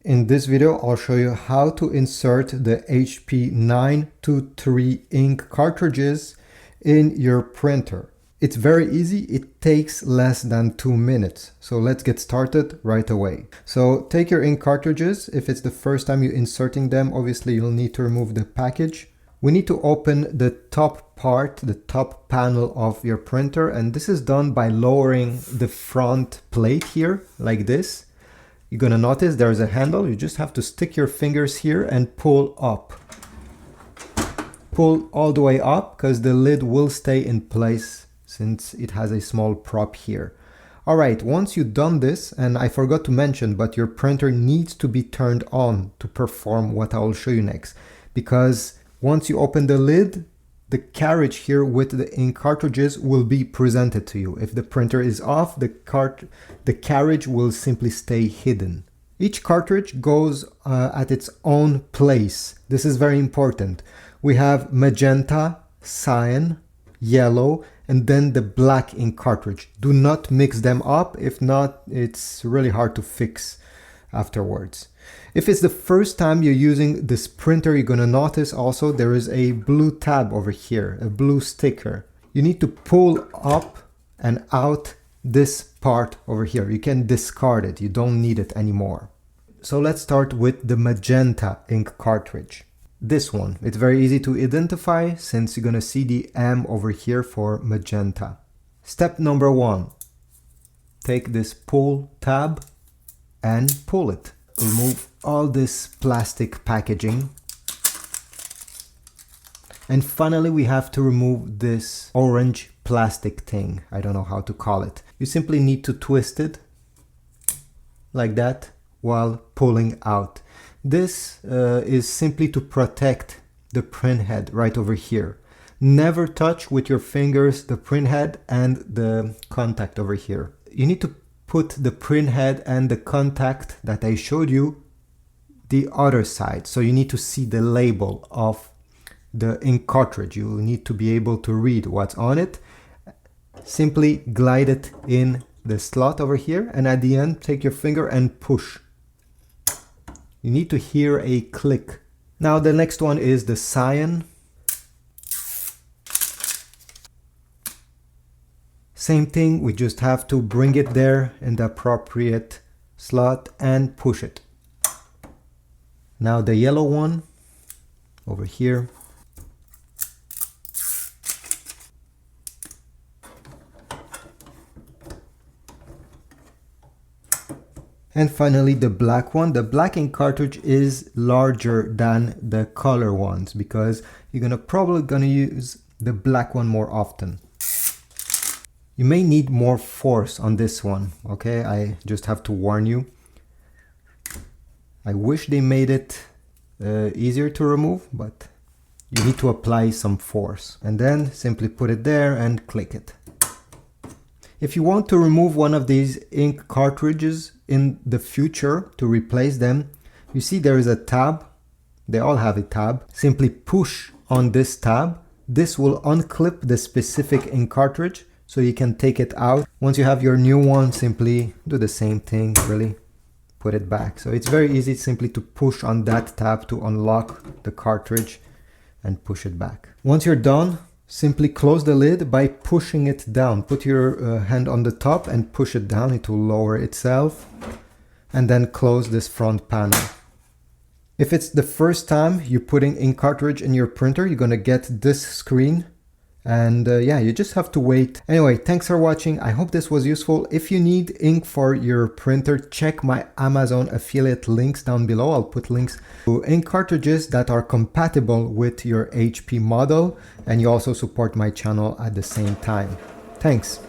In this video, I'll show you how to insert the HP 923 ink cartridges in your printer. It's very easy, it takes less than 2 minutes. So let's get started right away. So take your ink cartridges. If it's the first time you're inserting them, obviously you'll need to remove the package. We need to open the top part, the top panel of your printer, and this is done by lowering the front plate here, like this. You're gonna notice there's a handle. You just have to stick your fingers here and pull up. Pull all the way up because the lid will stay in place since it has a small prop here. All right, once you've done this, and I forgot to mention, but your printer needs to be turned on to perform what I will show you next, because once you open the lid, the carriage here with the ink cartridges will be presented to you. If the printer is off, the carriage will simply stay hidden. Each cartridge goes at its own place. This is very important. We have magenta, cyan, yellow, and then the black ink cartridge. Do not mix them up. If not, it's really hard to fix afterwards. If it's the first time you're using this printer, you're gonna notice also there is a blue tab over here, a blue sticker. You need to pull up and out this part over here. You can discard it, you don't need it anymore. So let's start with the magenta ink cartridge. This one, it's very easy to identify since you're gonna see the M over here for magenta. Step number 1, take this pull tab and pull it. Remove all this plastic packaging. And finally, we have to remove this orange plastic thing. I don't know how to call it. You simply need to twist it like that while pulling out. This is simply to protect the print head right over here. Never touch with your fingers the print head and the contact over here. You need to put the print head and the contact that I showed you the other side. So you need to see the label of the ink cartridge. You need to be able to read what's on it. Simply glide it in the slot over here, and at the end take your finger and push. You need to hear a click. Now the next one is the cyan. Same thing, we just have to bring it there in the appropriate slot and push it. Now the yellow one over here. And finally the black one. The black ink cartridge is larger than the color ones because you're probably gonna use the black one more often. You may need more force on this one, okay? I just have to warn you. I wish they made it easier to remove, but you need to apply some force. And then simply put it there and click it. If you want to remove one of these ink cartridges in the future to replace them, you see there is a tab. They all have a tab. Simply push on this tab. This will unclip the specific ink cartridge, so you can take it out. Once you have your new one, simply do the same thing, really. Put it back. So it's very easy simply to push on that tab to unlock the cartridge and push it back. Once you're done, simply close the lid by pushing it down. Put your hand on the top and push it down. It will lower itself. And then close this front panel. If it's the first time you're putting ink cartridge in your printer, you're gonna get this screen. And yeah, you just have to wait. Anyway, thanks for watching. I hope this was useful. If you need ink for your printer, check my Amazon affiliate links down below. I'll put links to ink cartridges that are compatible with your HP model. And you also support my channel at the same time. Thanks.